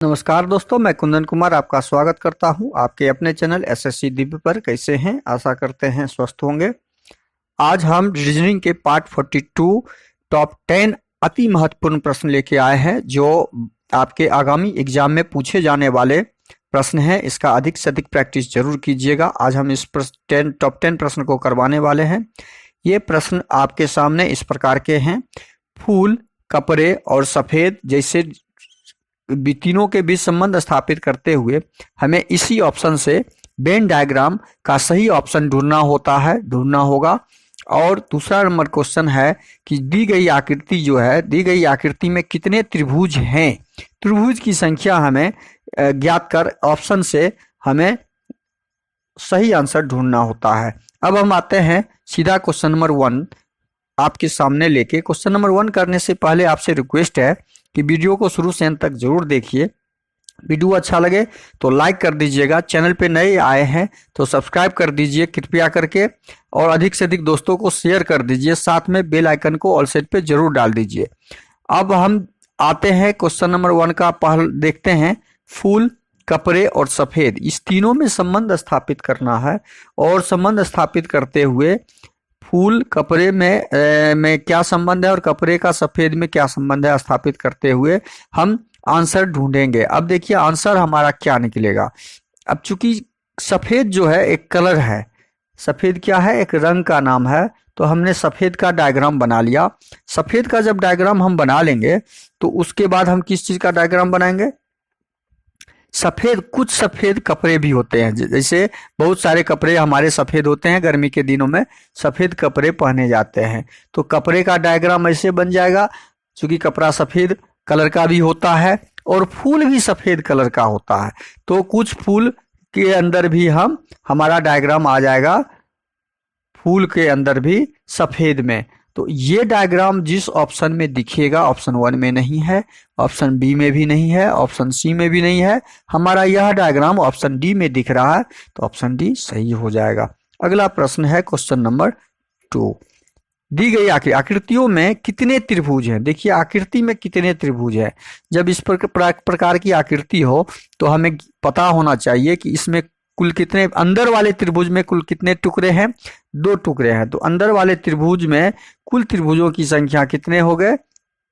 नमस्कार दोस्तों, मैं कुंदन कुमार आपका स्वागत करता हूं आपके अपने चैनल एसएससी दिव्य पर। कैसे हैं? आशा करते हैं स्वस्थ होंगे। आज हम रीजनिंग के पार्ट 42 टॉप 10 अति महत्वपूर्ण प्रश्न लेके आए हैं जो आपके आगामी एग्जाम में पूछे जाने वाले प्रश्न हैं। इसका अधिक से अधिक प्रैक्टिस जरूर कीजिएगा। आज हम इस टॉप 10 प्रश्न को करवाने वाले हैं। ये प्रश्न आपके सामने इस प्रकार के हैं। फूल, कपड़े और सफेद जैसे तीनों के बीच संबंध स्थापित करते हुए हमें इसी ऑप्शन से वेन डायग्राम का सही ऑप्शन ढूंढना होगा। और दूसरा नंबर क्वेश्चन है कि दी गई आकृति में कितने त्रिभुज हैं। त्रिभुज की संख्या हमें ज्ञात कर ऑप्शन से हमें सही आंसर ढूंढना होता है। अब हम आते हैं सीधा क्वेश्चन नंबर 1 आपके सामने लेके। क्वेश्चन नंबर 1 करने से पहले आपसे रिक्वेस्ट है कि वीडियो को शुरू से अंत तक जरूर देखिए। वीडियो अच्छा लगे तो लाइक कर दीजिएगा। चैनल पे नए आए हैं तो सब्सक्राइब कर दीजिए कृपया करके, और अधिक से अधिक दोस्तों को शेयर कर दीजिए। साथ में बेल आइकन को ऑल सेट पे जरूर डाल दीजिए। अब हम आते हैं क्वेश्चन नंबर 1 का पहले देखते हैं। फूल, कपड़े और सफेद, इस तीनों में संबंध स्थापित करना है। और संबंध स्थापित करते हुए फूल कपड़े में क्या संबंध है और कपड़े का सफेद में क्या संबंध है स्थापित करते हुए हम आंसर ढूंढेंगे। अब देखिए आंसर हमारा क्या निकलेगा। अब चूंकि सफेद जो है एक कलर है, सफेद क्या है, एक रंग का नाम है, तो हमने सफेद का डायग्राम बना लिया। सफेद का जब डायग्राम हम बना लेंगे तो उसके बाद हम किस चीज का डायग्राम बनाएंगे। कुछ सफेद कपड़े भी होते हैं, जैसे बहुत सारे कपड़े हमारे सफेद होते हैं। गर्मी के दिनों में सफेद कपड़े पहने जाते हैं, तो कपड़े का डायग्राम ऐसे बन जाएगा। क्योंकि कपड़ा सफेद कलर का भी होता है और फूल भी सफेद कलर का होता है, तो कुछ फूल के अंदर भी हमारा डायग्राम आ जाएगा, फूल के अंदर भी सफेद में। तो ये डायग्राम जिस ऑप्शन में दिखेगा, ऑप्शन 1 में नहीं है, ऑप्शन बी में भी नहीं है, ऑप्शन सी में भी नहीं है, हमारा यह डायग्राम ऑप्शन डी में दिख रहा है, तो ऑप्शन डी सही हो जाएगा। अगला प्रश्न है क्वेश्चन नंबर 2। दी गई आकृतियों में कितने त्रिभुज हैं। देखिए आकृति में कितने त्रिभुज है। जब इस प्रकार की आकृति हो तो हमें पता होना चाहिए कि इसमें कुल कितने, अंदर वाले त्रिभुज में कुल कितने टुकड़े हैं, 2 टुकड़े हैं। तो अंदर वाले त्रिभुज में कुल त्रिभुजों की संख्या कितने हो गए,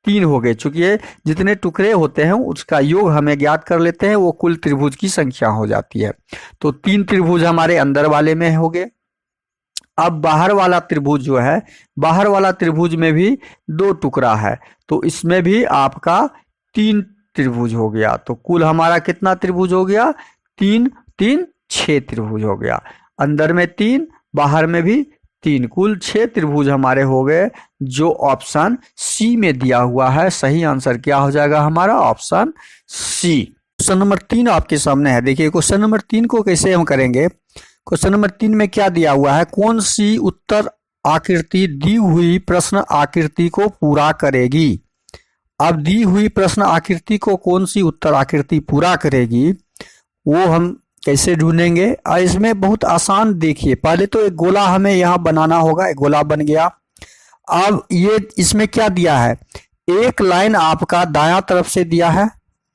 3 हो गए। चूंकि ये जितने टुकड़े होते हैं उसका योग हमें ज्ञात कर लेते हैं, वो कुल त्रिभुज की संख्या हो जाती है। तो 3 त्रिभुज हमारे अंदर वाले में हो गए। अब बाहर वाला त्रिभुज जो है, बाहर वाला त्रिभुज में भी 2 टुकड़ा है, तो इसमें भी आपका 3 त्रिभुज हो गया। तो कुल हमारा कितना त्रिभुज हो गया, 3 3 6 त्रिभुज हो गया। अंदर में 3, बाहर में भी 3, कुल 6 त्रिभुज हमारे हो गए, जो ऑप्शन सी में दिया हुआ है। सही आंसर क्या हो जाएगा हमारा, ऑप्शन सी। क्वेश्चन नंबर 3 आपके सामने है। देखिए क्वेश्चन नंबर 3 को कैसे हम करेंगे। क्वेश्चन नंबर 3 में क्या दिया हुआ है, कौन सी उत्तर आकृति दी हुई प्रश्न आकृति को पूरा करेगी। अब दी हुई प्रश्न आकृति को कौन सी उत्तर आकृति पूरा करेगी, वो हम कैसे ढूंढेंगे। और इसमें बहुत आसान, देखिए पहले तो एक गोला हमें यहाँ बनाना होगा। एक गोला बन गया। अब ये इसमें क्या दिया है, एक लाइन आपका दायां तरफ से दिया है,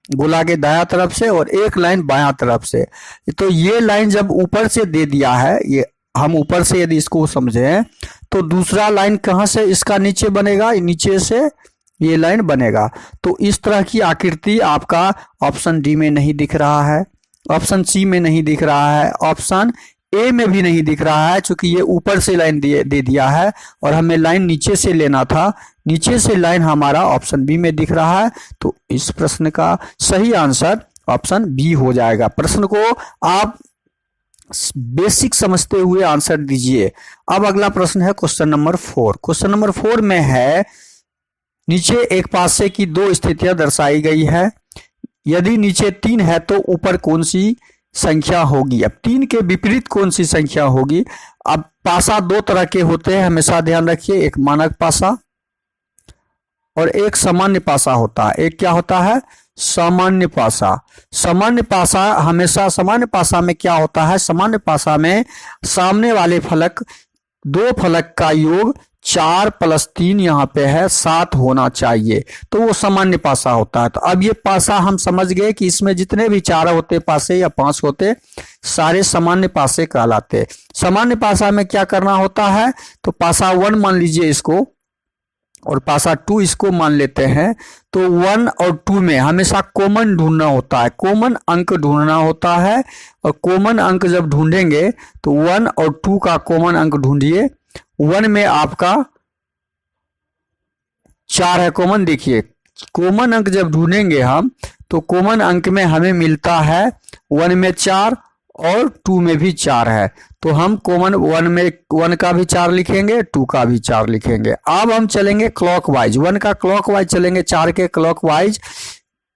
गोला के दायां तरफ से, और एक लाइन बायां तरफ से। तो ये लाइन जब ऊपर से दे दिया है, ये हम ऊपर से यदि इसको समझें तो दूसरा लाइन कहाँ से इसका नीचे बनेगा, नीचे से ये लाइन बनेगा। तो इस तरह की आकृति आपका ऑप्शन डी में नहीं दिख रहा है, ऑप्शन सी में नहीं दिख रहा है, ऑप्शन ए में भी नहीं दिख रहा है, क्योंकि ये ऊपर से लाइन दे दिया है और हमें लाइन नीचे से लेना था। नीचे से लाइन हमारा ऑप्शन बी में दिख रहा है, तो इस प्रश्न का सही आंसर ऑप्शन बी हो जाएगा। प्रश्न को आप बेसिक समझते हुए आंसर दीजिए। अब अगला प्रश्न है क्वेश्चन नंबर 4। क्वेश्चन नंबर 4 में है, नीचे एक पासे की 2 स्थितियां दर्शाई गई है। यदि नीचे 3 है तो ऊपर कौन सी संख्या होगी। अब 3 के विपरीत कौन सी संख्या होगी। अब पासा 2 तरह के होते हैं, हमेशा ध्यान रखिए। एक मानक पासा और एक सामान्य पासा होता है। एक क्या होता है, सामान्य पासा। सामान्य पासा हमेशा, सामान्य पासा में क्या होता है, सामान्य पासा में सामने वाले फलक, 2 फलक का योग 4 + 3 यहाँ पे है 7 होना चाहिए, तो वो सामान्य पासा होता है। तो अब ये पासा हम समझ गए कि इसमें जितने भी 4 होते पासे या 5 होते सारे सामान्य पासे कहलाते। सामान्य पासा में क्या करना होता है, तो पासा 1 मान लीजिए इसको, और पासा 2 इसको मान लेते हैं। तो 1 और 2 में हमेशा कॉमन ढूंढना होता है, कॉमन अंक ढूंढना होता है। और कॉमन अंक जब ढूंढेंगे तो 1 और 2 का कॉमन अंक ढूंढिए। 1 में आपका 4 है कॉमन, देखिए कॉमन अंक जब ढूंढेंगे हम तो कॉमन अंक में हमें मिलता है 1 में 4 और 2 में भी 4 है। तो हम कॉमन 1 में 1 का भी 4 लिखेंगे, 2 का भी 4 लिखेंगे। अब हम चलेंगे क्लॉकवाइज, 1 का क्लॉकवाइज चलेंगे, 4 के क्लॉकवाइज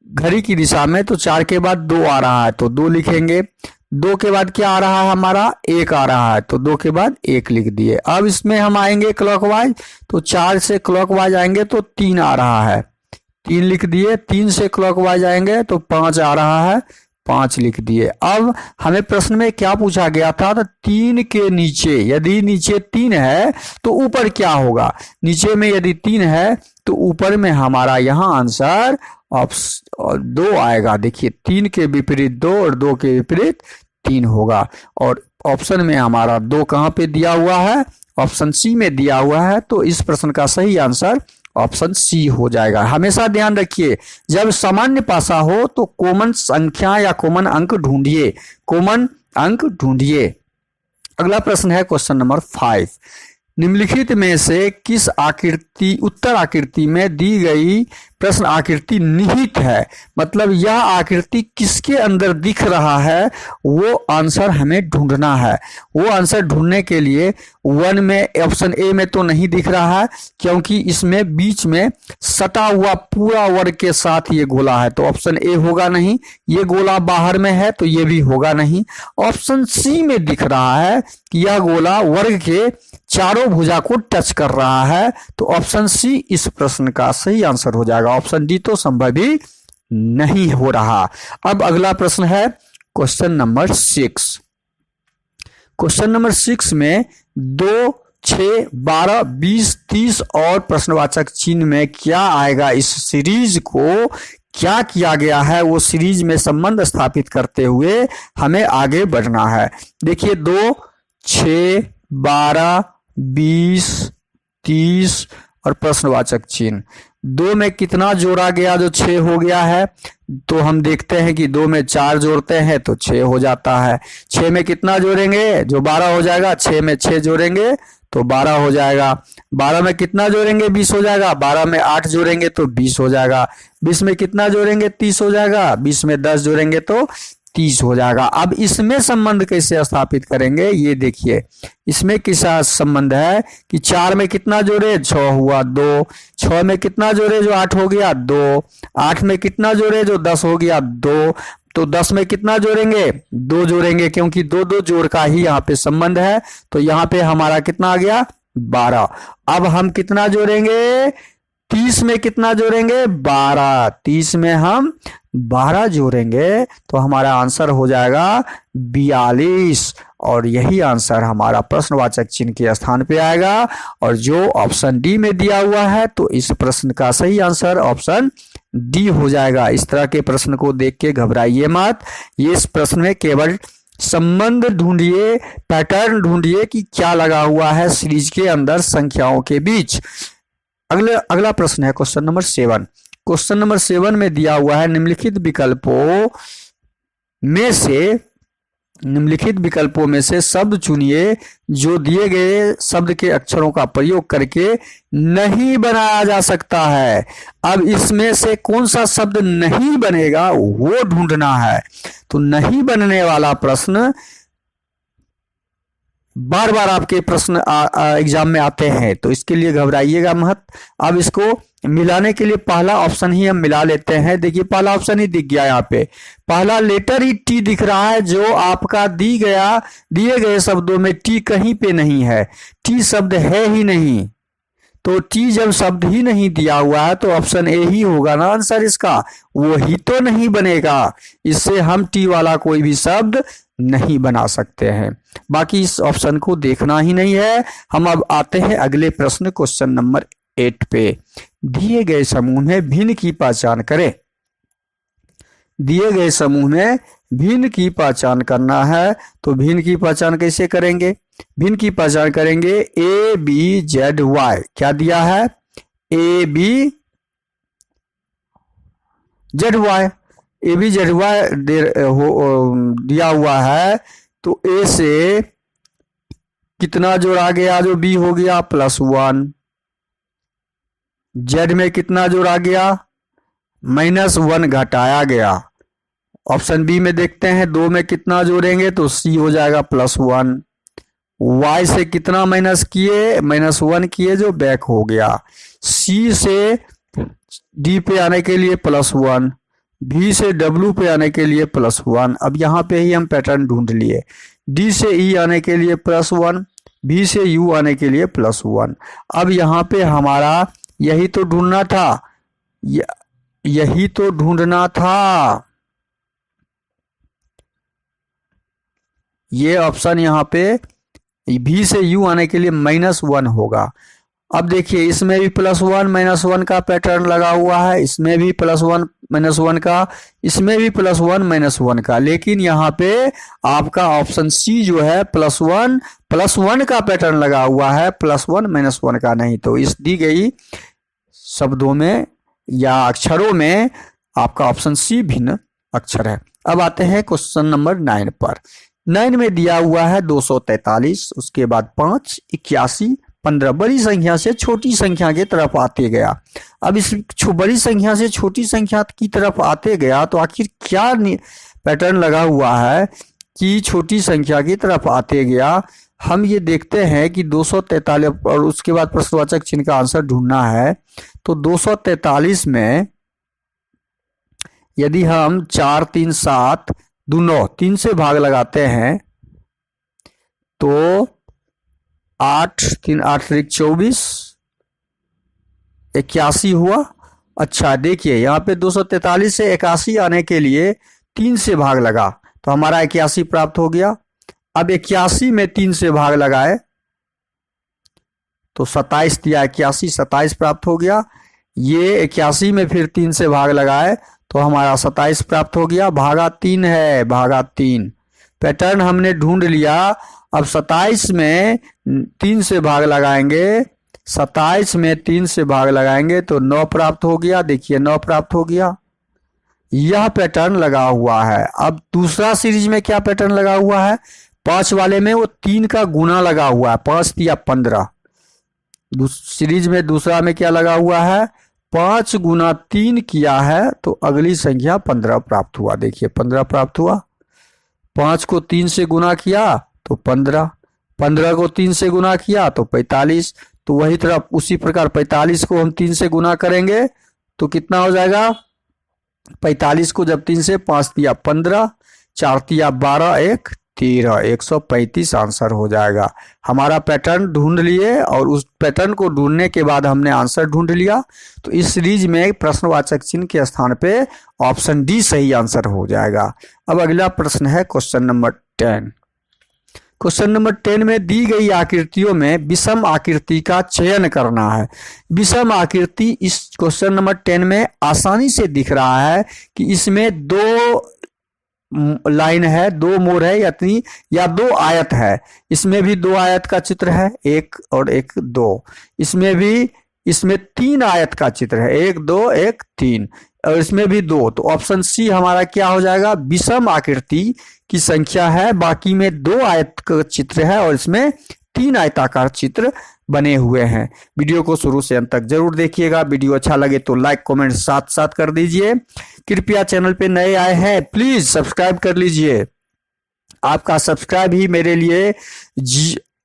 घड़ी की दिशा में। तो 4 के बाद 2 आ रहा है तो 2 लिखेंगे। 2 के बाद क्या आ रहा है हमारा, 1 आ रहा है तो 2 के बाद 1 लिख दिए। अब इसमें हम आएंगे क्लॉकवाइज, तो 4 से क्लॉकवाइज आएंगे तो 3 आ रहा है, 3 लिख दिए। 3 से क्लॉकवाइज आएंगे तो 5 आ रहा है, 5 लिख दिए। अब हमें प्रश्न में क्या पूछा गया था, तो 3 के नीचे, यदि नीचे 3 है तो ऊपर क्या होगा। नीचे में यदि 3 है तो ऊपर में हमारा यहाँ आंसर 2 आएगा। देखिए 3 के विपरीत 2 और 2 के विपरीत 3 होगा। और ऑप्शन में हमारा 2 कहाँ पे दिया हुआ है, ऑप्शन सी में दिया हुआ है। तो इस प्रश्न का सही आंसर ऑप्शन सी हो जाएगा। हमेशा ध्यान रखिए, जब सामान्य पासा हो तो कॉमन संख्या या कॉमन अंक ढूंढिए, कॉमन अंक ढूंढिए। अगला प्रश्न है क्वेश्चन नंबर 5। निम्नलिखित में से किस आकृति, उत्तर आकृति में दी गई प्रश्न आकृति निहित है, मतलब यह आकृति किसके अंदर दिख रहा है, वो आंसर हमें ढूंढना है। वो आंसर ढूंढने के लिए 1 में, ऑप्शन ए में तो नहीं दिख रहा है क्योंकि इसमें बीच में सटा हुआ पूरा वर्ग के साथ ये गोला है, तो ऑप्शन ए होगा नहीं। ये गोला बाहर में है तो ये भी होगा नहीं। ऑप्शन सी में दिख रहा है कि यह गोला वर्ग के चारों भुजा को टच कर रहा है, तो ऑप्शन सी इस प्रश्न का सही आंसर हो जाएगा। ऑप्शन डी तो संभव ही नहीं हो रहा। अब अगला प्रश्न है क्वेश्चन नंबर 6। क्वेश्चन नंबर 6 में 2, 6, 12, 20, 30 और प्रश्नवाचक चिन्ह में क्या आएगा, इस सीरीज को क्या किया गया है वो सीरीज में संबंध स्थापित करते हुए हमें आगे बढ़ना है। देखिए 2, 6, 12, 20, 30 और प्रश्नवाचक चिन्ह। 2 में कितना जोड़ा गया, जो 6 हो गया है, तो हम देखते हैं कि 2 में 4 जोड़ते हैं तो 6 हो जाता है। 6 में कितना जोड़ेंगे, जो 12 हो जाएगा, 6 में 6 जोड़ेंगे तो 12 हो जाएगा। 12 में कितना जोड़ेंगे, 20 हो जाएगा। 12 में 8 जोड़ेंगे तो 20 हो जाएगा। 20 में कितना जोड़ेंगे, 30 हो जाएगा। 20 में 10 जोड़ेंगे तो 30 हो जाएगा। अब इसमें संबंध कैसे स्थापित करेंगे, ये देखिए इसमें किसा संबंध है कि 4 में कितना जोड़े, 6 हुआ 2। 6 में कितना जोड़े, जो 8 हो गया 2। 8 में कितना जोड़े, जो 10 हो गया 2। तो 10 में कितना जोड़ेंगे, 2 जोड़ेंगे क्योंकि 2 जोड़ का ही यहाँ पे संबंध है। तो यहाँ पे हमारा कितना आ गया, 12। अब हम कितना जोड़ेंगे, 30 में कितना जोड़ेंगे, 12। 30 में हम 12 जोड़ेंगे तो हमारा आंसर हो जाएगा 42। और यही आंसर हमारा प्रश्नवाचक चिन्ह के स्थान पे आएगा। और जो ऑप्शन डी में दिया हुआ है तो इस प्रश्न का सही आंसर ऑप्शन डी हो जाएगा। इस तरह के प्रश्न को देख के घबराइए मत, ये इस प्रश्न में केवल संबंध ढूंढिए, पैटर्न ढूंढिए कि क्या लगा हुआ है सीरीज के अंदर संख्याओं के बीच। अगला प्रश्न है क्वेश्चन नंबर 7। क्वेश्चन नंबर 7 में दिया हुआ है निम्नलिखित विकल्पों में से शब्द चुनिए जो दिए गए शब्द के अक्षरों का प्रयोग करके नहीं बनाया जा सकता है। अब इसमें से कौन सा शब्द नहीं बनेगा वो ढूंढना है। तो नहीं बनने वाला प्रश्न बार बार आपके प्रश्न एग्जाम में आते हैं, तो इसके लिए घबराइएगा मत। अब इसको मिलाने के लिए पहला ऑप्शन ही हम मिला लेते हैं। देखिए पहला ऑप्शन ही दिख गया, यहाँ पे पहला लेटर ही टी दिख रहा है, जो आपका दिए गए शब्दों में टी कहीं पे नहीं है, टी शब्द है ही नहीं। तो टी जब शब्द ही नहीं दिया हुआ है तो ऑप्शन ए ही होगा ना आंसर इसका, वो ही तो नहीं बनेगा। इससे हम टी वाला कोई भी शब्द नहीं बना सकते हैं। बाकी इस ऑप्शन को देखना ही नहीं है। हम अब आते हैं अगले प्रश्न, क्वेश्चन नंबर 8 पे। दिए गए समूह में भिन्न की पहचान करें। दिए गए समूह में भिन्न की पहचान करना है, तो भिन्न की पहचान कैसे करेंगे? भिन्न की पहचान करेंगे ए बी जेड वाई। क्या दिया है? A B Z Y. A B Z Y दिया हुआ है, तो ए से कितना जोड़ा गया? जो बी हो गया +1। जेड में कितना जोड़ा गया? -1 घटाया गया। ऑप्शन बी में देखते हैं, 2 में कितना जोड़ेंगे? तो सी हो जाएगा +1। वाई से कितना माइनस किए? -1 किए, जो बैक हो गया। सी से डी पे आने के लिए +1, बी से डब्ल्यू पे आने के लिए +1। अब यहाँ पे ही हम पैटर्न ढूंढ लिए। डी से ई आने के लिए +1, बी से यू आने के लिए +1। अब यहाँ पे हमारा यही तो ढूंढना था, यही तो ढूंढना था। ये ऑप्शन यहाँ पे बी से यू आने के लिए -1 होगा। अब देखिए, इसमें भी +1 -1 का पैटर्न लगा हुआ है, इसमें भी +1 -1 का, इसमें भी +1 -1 का। लेकिन यहाँ पे आपका ऑप्शन सी जो है +1 +1 का पैटर्न लगा हुआ है, +1 -1 का नहीं। तो इस दी गई शब्दों में या अक्षरों में आपका ऑप्शन सी भिन्न अक्षर है। अब आते हैं क्वेश्चन नंबर 9 पर। 9 में दिया हुआ है 243, उसके बाद 5, 81, 15। बड़ी संख्या से छोटी संख्या की तरफ आते गया। अब इस बड़ी संख्या से छोटी संख्या की तरफ आते गया, तो आखिर क्या पैटर्न लगा हुआ है कि छोटी संख्या की तरफ आते गया? हम ये देखते हैं कि 243 और उसके बाद प्रश्नवाचक चिन्ह का आंसर ढूंढना है। तो 243 में यदि हम 4 3 7 2 9 3 से भाग लगाते हैं, तो 8 3 8 24 81 हुआ। अच्छा देखिए, यहाँ पे 243 से 81 आने के लिए 3 से भाग लगा, तो हमारा 81 प्राप्त हो गया। अब 81 में 3 से भाग लगाए तो 27 दिया, 81 27 प्राप्त हो गया। ये 81 में फिर 3 से भाग लगाए तो हमारा 27 प्राप्त हो गया। भागा 3 है, भागा 3। पैटर्न हमने ढूंढ लिया। अब 27 में 3 से भाग लगाएंगे, 27 में 3 से भाग लगाएंगे तो 9 प्राप्त हो गया। देखिए 9 प्राप्त हो गया। यह पैटर्न लगा हुआ है। अब दूसरा सीरीज में क्या पैटर्न लगा हुआ है? 5 वाले में वो 3 का गुना लगा हुआ है, 5 या 15। सीरीज में दूसरा में क्या लगा हुआ है? 5 गुना 3 किया है, तो अगली संख्या 15 प्राप्त हुआ। देखिए 15 प्राप्त हुआ। 5 को 3 से गुना किया तो 15, 15 को 3 से गुना किया तो 45। तो वही तरह उसी प्रकार 45 को हम 3 से गुना करेंगे तो कितना हो जाएगा? 45 को जब 3 से 5 दिया 15, 4 दिया 12, 1 13, 135 आंसर हो जाएगा। हमारा पैटर्न ढूंढ लिए और उस पैटर्न को ढूंढने के बाद हमने आंसर ढूंढ लिया। तो इस सीरीज में प्रश्नवाचक चिन्ह के स्थान पे ऑप्शन डी सही आंसर हो जाएगा। अब अगला प्रश्न है क्वेश्चन नंबर 10। क्वेश्चन नंबर 10 में दी गई आकृतियों में विषम आकृति का चयन करना है। विषम आकृति इस क्वेश्चन नंबर 10 में आसानी से दिख रहा है कि इसमें 2 लाइन है, 2 मोड़ है या 2 आयत है। इसमें भी 2 आयत का चित्र है, 1 और 1 2। इसमें 3 आयत का चित्र है, 1 2 1 3, और इसमें भी 2। तो ऑप्शन सी हमारा क्या हो जाएगा? विषम आकृति की संख्या है, बाकी में 2 आयत का चित्र है और इसमें 3 आयताकार चित्र बने हुए हैं। वीडियो को शुरू से अंत तक जरूर देखिएगा। वीडियो अच्छा लगे तो लाइक कमेंट साथ साथ कर दीजिए। कृपया चैनल पे नए आए हैं प्लीज सब्सक्राइब कर लीजिए। आपका सब्सक्राइब ही मेरे लिए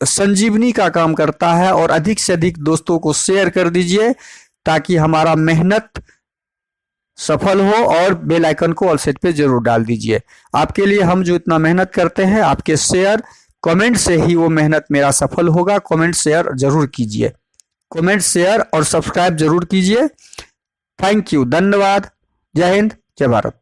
संजीवनी का काम करता है। और अधिक से अधिक दोस्तों को शेयर कर दीजिए ताकि हमारा मेहनत सफल हो। और बेल आइकन को ऑल सेट पे जरूर डाल दीजिए। आपके लिए हम जो इतना मेहनत करते हैं, आपके शेयर कमेंट से ही वो मेहनत मेरा सफल होगा। कमेंट शेयर जरूर कीजिए, कमेंट शेयर और सब्सक्राइब जरूर कीजिए। थैंक यू, धन्यवाद। जय हिंद, जय भारत।